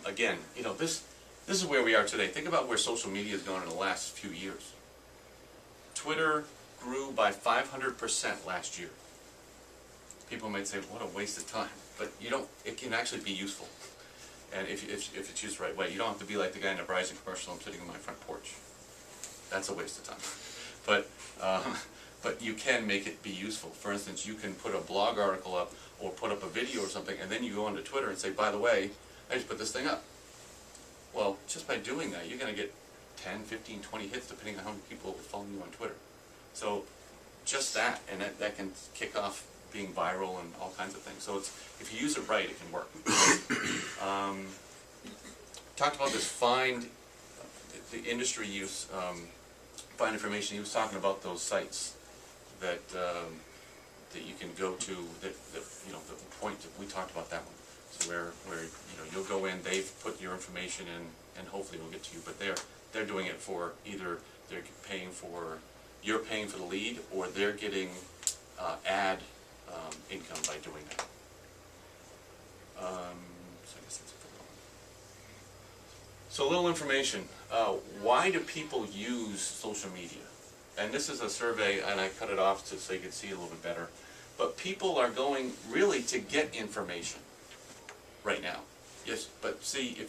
Again, this is where we are today. Think about where social media has gone in the last few years. Twitter grew by 500% last year. People might say, what a waste of time. But it can actually be useful. And if it's used the right way, you don't have to be like the guy in the Verizon commercial, I'm sitting on my front porch. That's a waste of time. But you can make it be useful. For instance, you can put a blog article up or put up a video or something, and then you go onto Twitter and say, by the way, I just put this thing up. Well, just by doing that, you're going to get 10, 15, 20 hits depending on how many people follow you on Twitter. So just that, and that can kick off being viral and all kinds of things. So if you use it right, it can work. Talked about this the industry use, find information. He was talking about those sites that you can go to. The point that we talked about that one. So where you'll go in, they've put your information in, and hopefully it'll get to you. But they're doing it for either you're paying for the lead, or they're getting ad income by doing that. So I guess that's it for that one. So a little information. Why do people use social media? And this is a survey, and I cut it off so you can see a little bit better. But people are going really to get information right now. Yes, but see, if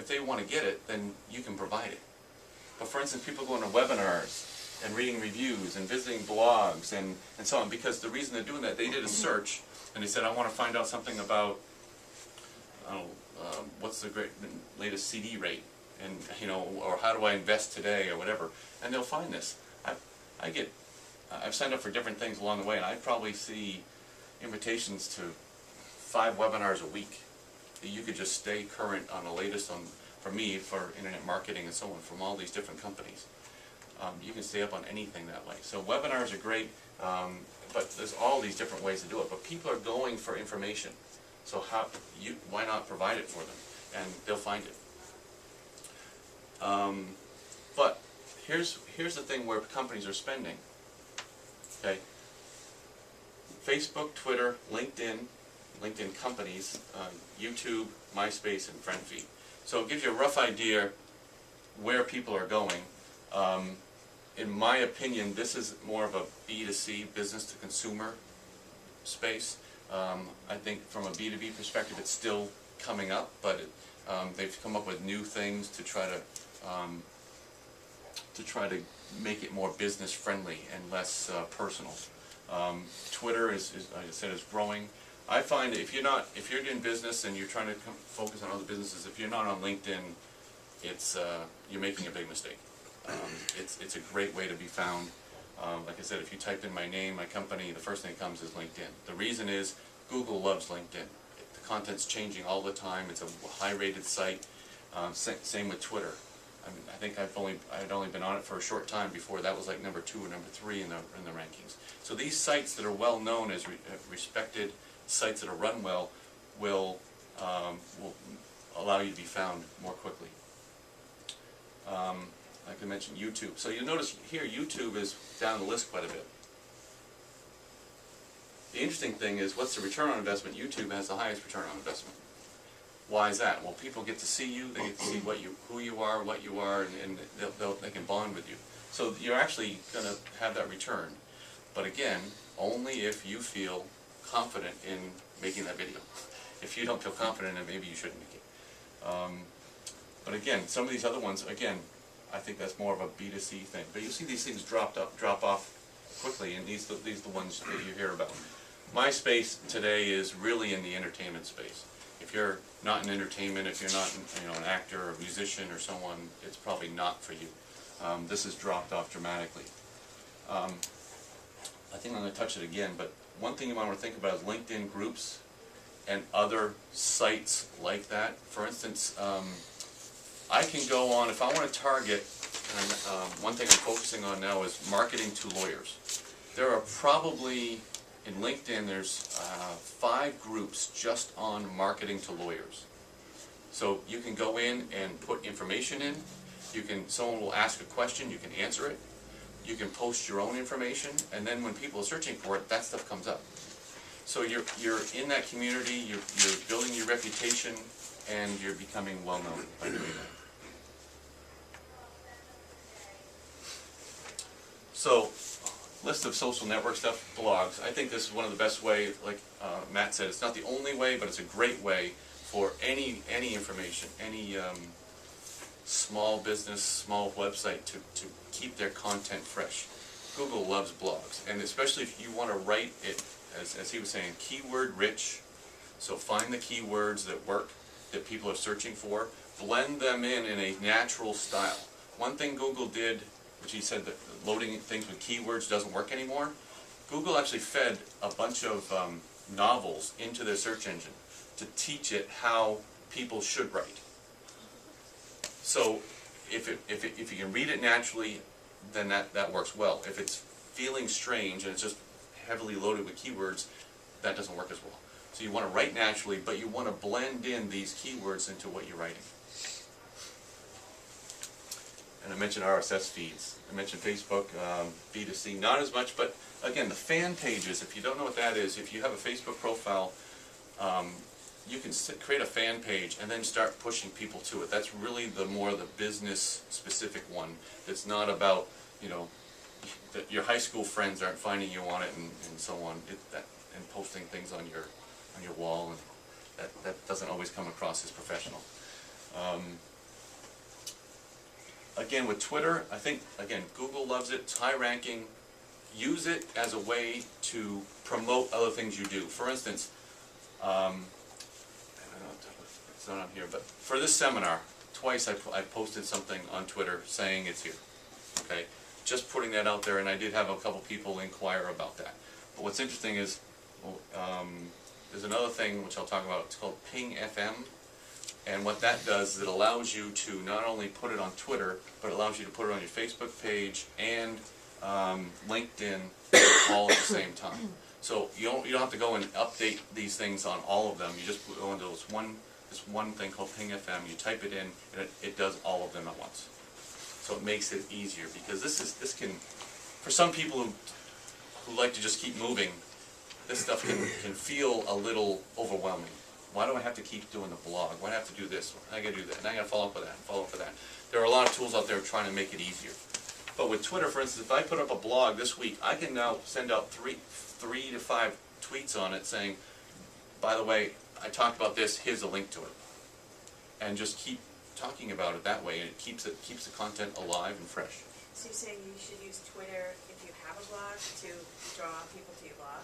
they want to get it, then you can provide it. But for instance, people going to webinars and reading reviews and visiting blogs and so on, because the reason they're doing that, they did a search and they said, I want to find out something about, what's the latest CD rate, and or how do I invest today, or whatever, and they'll find this. I've signed up for different things along the way, and I probably see invitations to 5 webinars a week. You could just stay current on the latest for me, for internet marketing and so on, from all these different companies. You can stay up on anything that way. So webinars are great, but there's all these different ways to do it. But people are going for information. So why not provide it for them? And they'll find it. But here's the thing where companies are spending. Okay. Facebook, Twitter, LinkedIn companies, YouTube, MySpace, and FriendFeed. So it gives you a rough idea where people are going. In my opinion, this is more of a B2C, business to consumer space. I think from a B2B perspective, it's still coming up, but they've come up with new things to try to make it more business friendly and less personal. Twitter is, like I said, is growing. I find that if you're doing business and you're trying to focus on other businesses, if you're not on LinkedIn, you're making a big mistake. It's a great way to be found. Like I said, if you type in my name, my company, the first thing that comes is LinkedIn. The reason is Google loves LinkedIn. The content's changing all the time. It's a high-rated site. Same with Twitter. I mean, I think I'd only been on it for a short time before that was like number 2 or number 3 in the rankings. So these sites that are well known as respected sites that are run well will allow you to be found more quickly. Like I mentioned, YouTube. So you'll notice here YouTube is down the list quite a bit. The interesting thing is, what's the return on investment? YouTube has the highest return on investment. Why is that? Well, people get to see you, they get to see who you are, what you are, and they can bond with you. So you're actually going to have that return. But again, only if you feel confident in making that video. If you don't feel confident in it, maybe you shouldn't make it. But again, some of these other ones, again, I think that's more of a B2C thing. But you see these things drop off quickly, and these are the ones that you hear about. MySpace today is really in the entertainment space. If you're not in entertainment, if you're not an actor or a musician or someone, it's probably not for you. This has dropped off dramatically. I think I'm going to touch it again, but one thing you want to think about is LinkedIn groups and other sites like that. For instance, I can go on, if I want to target, and one thing I'm focusing on now is marketing to lawyers. There are probably, in LinkedIn, there's 5 groups just on marketing to lawyers. So you can go in and put information in. Someone will ask a question, you can answer it. You can post your own information, and then when people are searching for it, that stuff comes up. So you're in that community, you're building your reputation, and you're becoming well known by doing that. So, list of social network stuff, blogs. I think this is one of the best way, like Matt said, it's not the only way, but it's a great way for any information, any small business, small website to keep their content fresh. Google loves blogs, and especially if you want to write it, as he was saying, keyword rich. So find the keywords that work, that people are searching for, blend them in a natural style. One thing Google did, which he said that loading things with keywords doesn't work anymore, Google actually fed a bunch of novels into their search engine to teach it how people should write. So if you can read it naturally, then that works well. If it's feeling strange and it's just heavily loaded with keywords, that doesn't work as well. So you want to write naturally, but you want to blend in these keywords into what you're writing. And I mentioned RSS feeds. I mentioned Facebook, B2C, not as much, but again, the fan pages, if you don't know what that is, if you have a Facebook profile, you can create a fan page and then start pushing people to it. That's really the business specific one. It's not about, that your high school friends aren't finding you on it and so on, and posting things on your wall, and that doesn't always come across as professional. Again, with Twitter, I think, again, Google loves it, it's high ranking. Use it as a way to promote other things you do. For instance, I don't know, it's not on here, but for this seminar, twice I posted something on Twitter saying it's here. Okay, just putting that out there, and I did have a couple people inquire about that. But what's interesting is, there's another thing which I'll talk about, it's called Ping FM. And what that does is it allows you to not only put it on Twitter, but it allows you to put it on your Facebook page and LinkedIn all at the same time. So you don't have to go and update these things on all of them. You just go into this one thing called Ping FM. You type it in, and it does all of them at once. So it makes it easier, because this can, for some people who like to just keep moving, this stuff can feel a little overwhelming. Why do I have to keep doing the blog? Why do I have to do this? I got to do that, and I got to follow up with that, and follow up with that. There are a lot of tools out there trying to make it easier. But with Twitter, for instance, if I put up a blog this week, I can now send out three to five tweets on it saying, by the way, I talked about this, here's a link to it. And just keep talking about it that way, and it keeps the content alive and fresh. So you're saying you should use Twitter if you have a blog to draw people to your blog?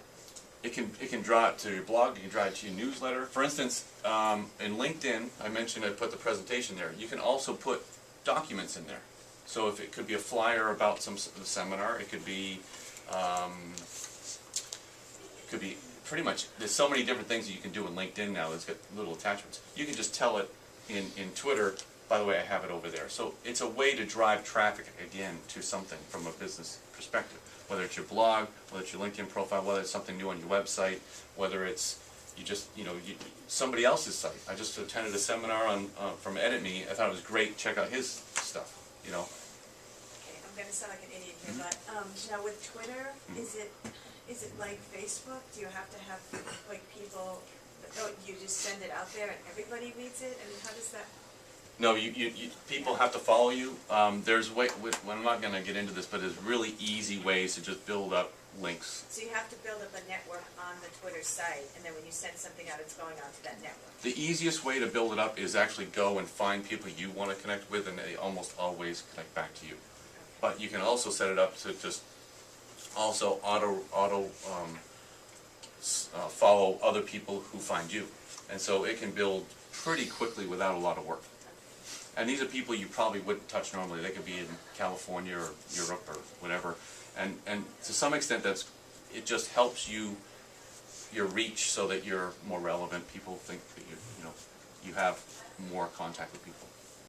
It can draw it to your blog, you can draw it to your newsletter. For instance, in LinkedIn, I mentioned I put the presentation there. You can also put documents in there. So if it could be a flyer about some seminar, it could be pretty much, there's so many different things that you can do in LinkedIn now that's got little attachments. You can just tell it in Twitter, by the way, I have it over there. So it's a way to drive traffic, again, to something from a business perspective. Whether it's your blog, whether it's your LinkedIn profile, whether it's something new on your website, whether it's somebody else's site. I just attended a seminar from Edit Me. I thought it was great. Check out his stuff. Okay, I'm going to sound like an idiot here, but now with Twitter, is it like Facebook? Do you have to have like people? Oh, you just send it out there and everybody reads it? I mean, how does that? No, people have to follow you. There's I'm not going to get into this, but there's really easy ways to just build up links. So you have to build up a network on the Twitter site, and then when you send something out, it's going onto that network. The easiest way to build it up is actually go and find people you want to connect with, and they almost always connect back to you. Okay. But you can also set it up to just also auto follow other people who find you, and so it can build pretty quickly without a lot of work. And these are people you probably wouldn't touch normally. They could be in California or Europe or whatever. And to some extent, it just helps your reach so that you're more relevant. People think that you have more contact with people.